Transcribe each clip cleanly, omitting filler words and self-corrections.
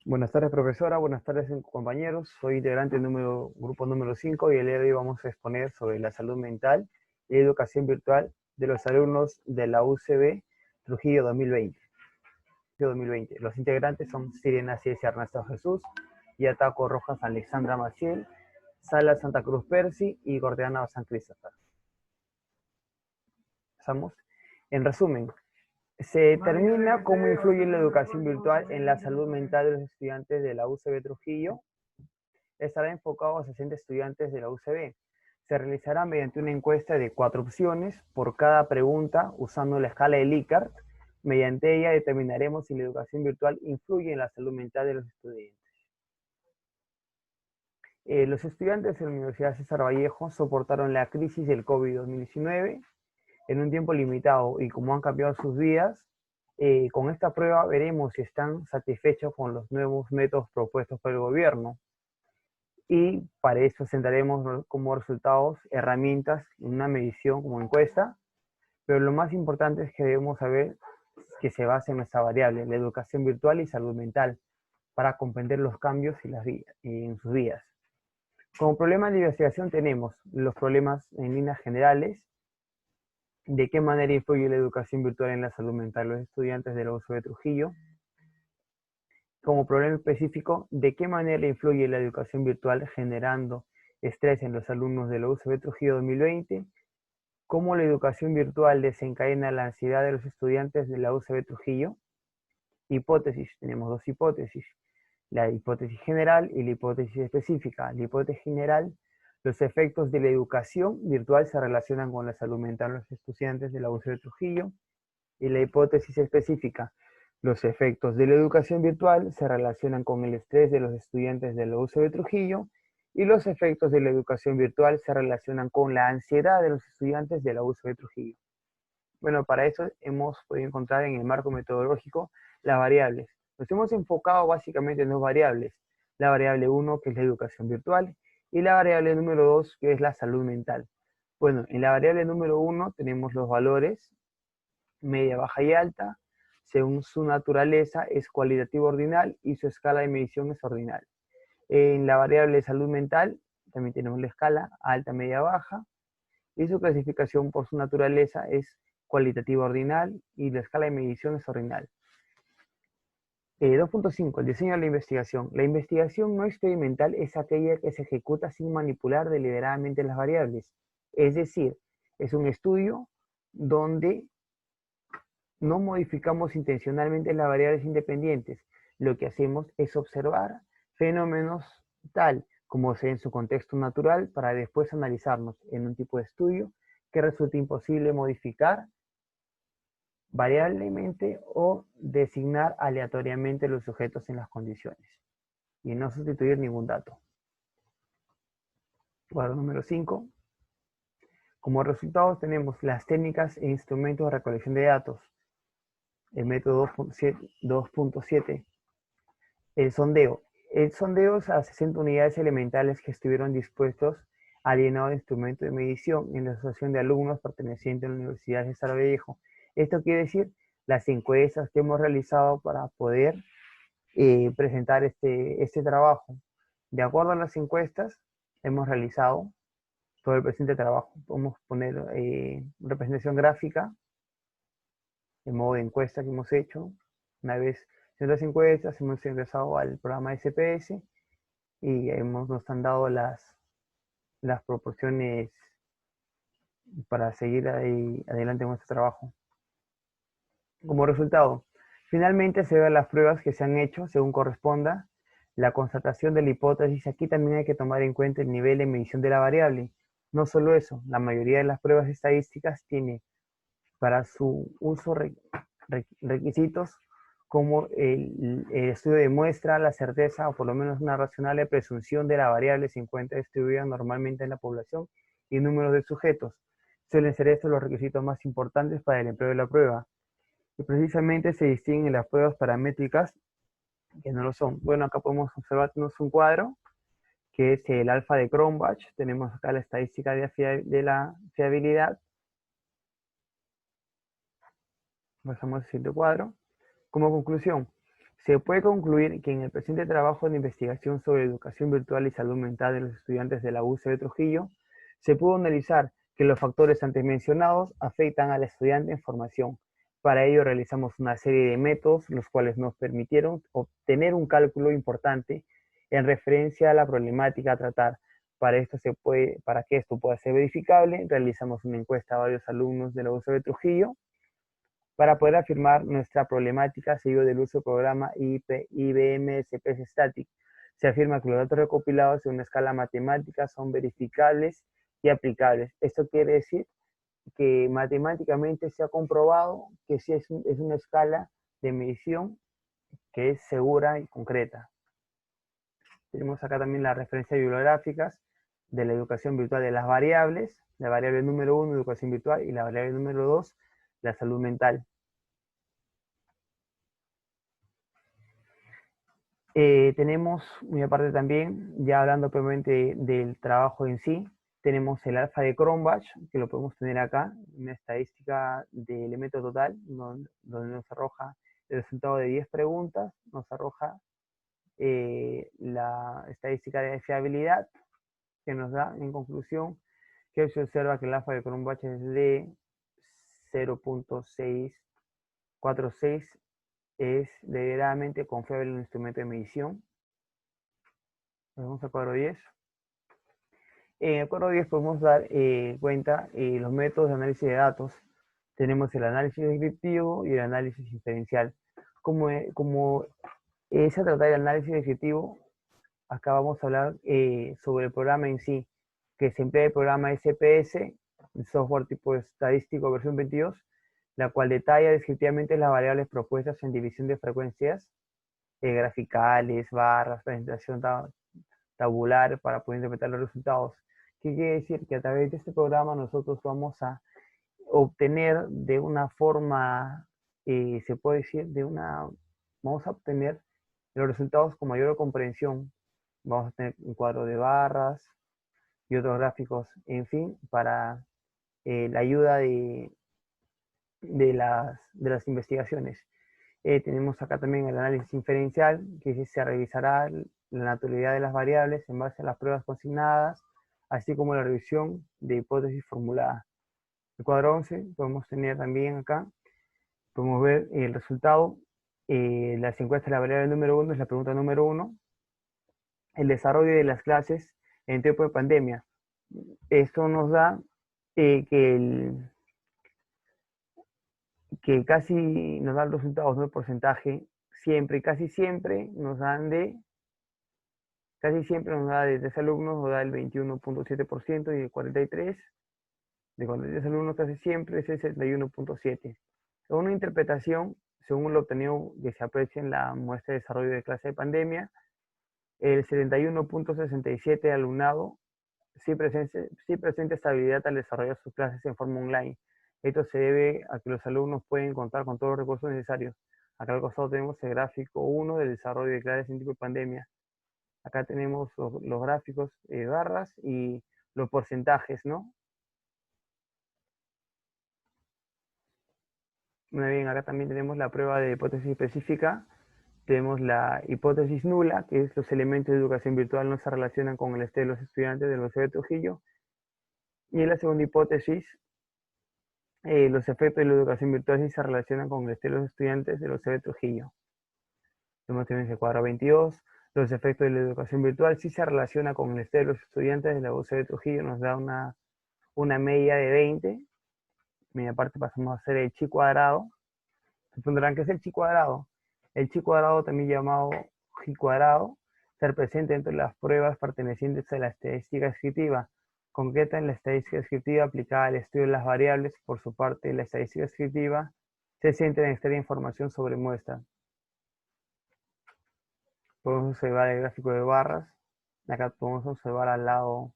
Buenas tardes, profesora. Buenas tardes, compañeros. Soy integrante del grupo número 5 y el día de hoy vamos a exponer sobre la salud mental y educación virtual de los alumnos de la UCB Trujillo 2020. Los integrantes son Sirena Ciencia Ernesto Jesús, Yataco Rojas Alexandra Maciel, Sala Santa Cruz Percy y Gordiana San Cristóbal. Empezamos. En resumen, se determina cómo influye la educación virtual en la salud mental de los estudiantes de la UCB Trujillo. Estará enfocado a 60 estudiantes de la UCB. Se realizará mediante una encuesta de 4 opciones por cada pregunta usando la escala de Likert. Mediante ella determinaremos si la educación virtual influye en la salud mental de los estudiantes. Los estudiantes de la Universidad César Vallejo soportaron la crisis del COVID-2019 en un tiempo limitado y como han cambiado sus vidas, con esta prueba veremos si están satisfechos con los nuevos métodos propuestos por el gobierno. Y para eso presentaremos como resultados herramientas, una medición como encuesta, pero lo más importante es que debemos saber que se basa en nuestra variable, la educación virtual y salud mental, para comprender los cambios en sus vidas. Como problema de investigación tenemos los problemas en líneas generales, de qué manera influye la educación virtual en la salud mental de los estudiantes de la UCB Trujillo. Como problema específico, de qué manera influye la educación virtual generando estrés en los alumnos de la UCB Trujillo 2020. Cómo la educación virtual desencadena la ansiedad de los estudiantes de la UCB Trujillo. Hipótesis, tenemos dos hipótesis, la hipótesis general y la hipótesis específica. La hipótesis general, los efectos de la educación virtual se relacionan con la salud mental de los estudiantes de la UCB Trujillo. Y la hipótesis específica, los efectos de la educación virtual se relacionan con el estrés de los estudiantes de la UCB Trujillo y los efectos de la educación virtual se relacionan con la ansiedad de los estudiantes de la UCB Trujillo. Bueno, para eso hemos podido encontrar en el marco metodológico las variables. Nos hemos enfocado básicamente en dos variables. La variable 1, que es la educación virtual, y la variable número 2, que es la salud mental. Bueno, en la variable número 1 tenemos los valores media, baja y alta. Según su naturaleza es cualitativo ordinal y su escala de medición es ordinal. En la variable de salud mental también tenemos la escala alta, media, baja y su clasificación por su naturaleza es cualitativa ordinal y la escala de medición es ordinal. 2.5. El diseño de la investigación. La investigación no experimental es aquella que se ejecuta sin manipular deliberadamente las variables. Es decir, es un estudio donde no modificamos intencionalmente las variables independientes. Lo que hacemos es observar fenómenos tal como sea en su contexto natural para después analizarnos en un tipo de estudio que resulte imposible modificar variablemente o designar aleatoriamente los sujetos en las condiciones y no sustituir ningún dato. Cuadro número 5. Como resultados tenemos las técnicas e instrumentos de recolección de datos. El método 2.7. El sondeo. El sondeo es a 60 unidades elementales que estuvieron dispuestos al llenado de instrumento de medición en la asociación de alumnos pertenecientes a la Universidad César Vallejo. Esto quiere decir las encuestas que hemos realizado para poder presentar este trabajo. De acuerdo a las encuestas, hemos realizado todo el presente trabajo. Podemos poner representación gráfica, en modo de encuesta que hemos hecho. Una vez en las encuestas hemos ingresado al programa SPS y nos han dado las proporciones para seguir adelante con nuestro trabajo. Como resultado, finalmente se ven las pruebas que se han hecho según corresponda, la constatación de la hipótesis. Aquí también hay que tomar en cuenta el nivel de medición de la variable. No solo eso, la mayoría de las pruebas estadísticas tiene para su uso requisitos como el estudio demuestra la certeza o por lo menos una razonable presunción de la variable se encuentra distribuida normalmente en la población y números de sujetos. Suelen ser estos los requisitos más importantes para el empleo de la prueba. Y precisamente se distinguen las pruebas paramétricas que no lo son. Bueno, acá podemos observar un cuadro que es el alfa de Cronbach. Tenemos acá la estadística de la fiabilidad. Pasamos al siguiente cuadro. Como conclusión, Se puede concluir que en el presente trabajo de investigación sobre educación virtual y salud mental de los estudiantes de la UCB Trujillo, se pudo analizar que los factores antes mencionados afectan al estudiante en formación. Para ello realizamos una serie de métodos, los cuales nos permitieron obtener un cálculo importante en referencia a la problemática a tratar. Para que esto pueda ser verificable, realizamos una encuesta a varios alumnos de la UCB Trujillo para poder afirmar nuestra problemática seguido del uso del programa IBM SPS Static. Se afirma que los datos recopilados en una escala matemática son verificables y aplicables. Esto quiere decir que matemáticamente se ha comprobado que sí es una escala de medición que es segura y concreta. Tenemos acá también las referencias bibliográficas de la educación virtual de las variables, la variable número 1, educación virtual, y la variable número 2, la salud mental. Tenemos, muy aparte también, ya hablando propiamente del trabajo en sí, tenemos el alfa de Cronbach, que lo podemos tener acá, una estadística de elemento total, donde nos arroja el resultado de 10 preguntas, nos arroja la estadística de fiabilidad, que nos da en conclusión que se observa que el alfa de Cronbach es de 0.646, es debidamente confiable en el instrumento de medición. Vamos al cuadro 10. En el cuadro 10 podemos dar cuenta los métodos de análisis de datos. Tenemos el análisis descriptivo y el análisis inferencial. Como se trata del análisis descriptivo, acá vamos a hablar sobre el programa en sí, que se emplea el programa SPS, el software tipo estadístico versión 22, la cual detalla descriptivamente las variables propuestas en división de frecuencias, graficales, barras, presentación tabular para poder interpretar los resultados. ¿Qué quiere decir? Que a través de este programa nosotros vamos a obtener de una forma, se puede decir, vamos a obtener los resultados con mayor comprensión. Vamos a tener un cuadro de barras y otros gráficos, en fin, para la ayuda de las investigaciones. Tenemos acá también el análisis inferencial, que se revisará la naturalidad de las variables en base a las pruebas consignadas, así como la revisión de hipótesis formuladas. El cuadro 11 podemos tener también acá, podemos ver el resultado, las encuestas de la variable número 1 es la pregunta número 1, el desarrollo de las clases en tiempo de pandemia. Esto nos da que casi nos dan resultados, ¿no? El porcentaje siempre, casi siempre nos da de 3 alumnos, nos da el 21.7% y de 43 alumnos casi siempre es el 61.7%. Según una interpretación, según lo obtenido que se aprecia en la muestra de desarrollo de clase de pandemia, el 71.67% de alumnado sí presenta estabilidad al desarrollar sus clases en forma online. Esto se debe a que los alumnos pueden contar con todos los recursos necesarios. Acá al costado tenemos el gráfico 1 del desarrollo de clases en tipo de pandemia. Acá tenemos los gráficos de barras y los porcentajes, ¿no? Muy bien, acá también tenemos la prueba de hipótesis específica. Tenemos la hipótesis nula, que es los elementos de educación virtual no se relacionan con el estado de los estudiantes de la Universidad de Trujillo. Y en la segunda hipótesis, los efectos de la educación virtual sí se relacionan con el estilo de los estudiantes de la Universidad de Trujillo. Tenemos también el cuadro 22. Los efectos de la educación virtual sí se relaciona con el estilo de los estudiantes de la UCB de Trujillo. Nos da una media de 20. Media aparte pasamos a hacer el chi cuadrado. Se preguntarán qué es el chi cuadrado. El chi cuadrado, también llamado chi cuadrado, se representa entre las pruebas pertenecientes a la estadística descriptiva. Concreta en la estadística descriptiva aplicada al estudio de las variables. Por su parte, la estadística descriptiva se centra en extraer información sobre muestras. Podemos observar el gráfico de barras. Acá podemos observar al lado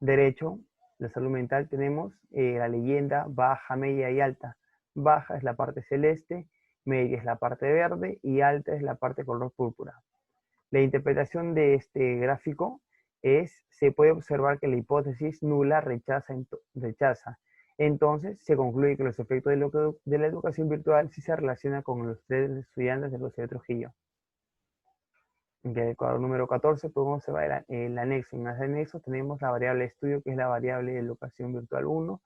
derecho, la salud mental, tenemos la leyenda baja, media y alta. Baja es la parte celeste, media es la parte verde y alta es la parte color púrpura. La interpretación de este gráfico se puede observar que la hipótesis nula rechaza. Entonces, se concluye que los efectos de la educación virtual sí se relacionan con los estudiantes de la Universidad de Trujillo. En el cuadro número 14 podemos ver el anexo. En el anexo tenemos la variable de estudio, que es la variable de educación virtual 1,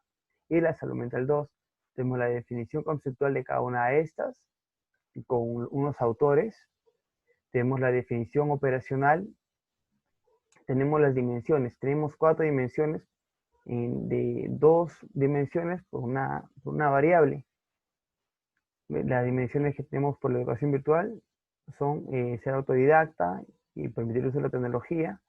y la salud mental 2. Tenemos la definición conceptual de cada una de estas, con unos autores. Tenemos la definición operacional. Tenemos las dimensiones. Tenemos 4 dimensiones de 2 dimensiones por una variable. Las dimensiones que tenemos por la educación virtual son ser autodidacta y permitir el uso de la tecnología.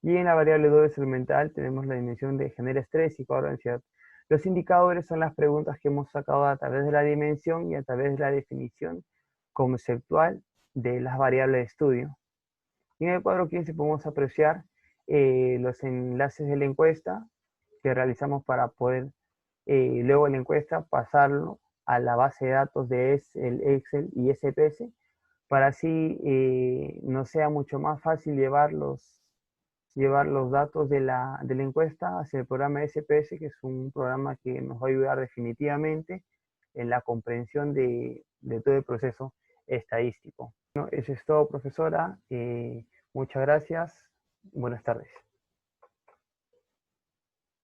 Y en la variable 2 de salud mental tenemos la dimensión de genera estrés y cuadro de ansiedad. Los indicadores son las preguntas que hemos sacado a través de la dimensión y a través de la definición conceptual de las variables de estudio. Y en el cuadro 15 podemos apreciar los enlaces de la encuesta que realizamos para poder luego la encuesta pasarlo a la base de datos de Excel y SPS, para así nos sea mucho más fácil llevar los datos de la encuesta hacia el programa SPS, que es un programa que nos va a ayudar definitivamente en la comprensión de todo el proceso estadístico. Bueno, eso es todo, profesora. Muchas gracias. Buenas tardes.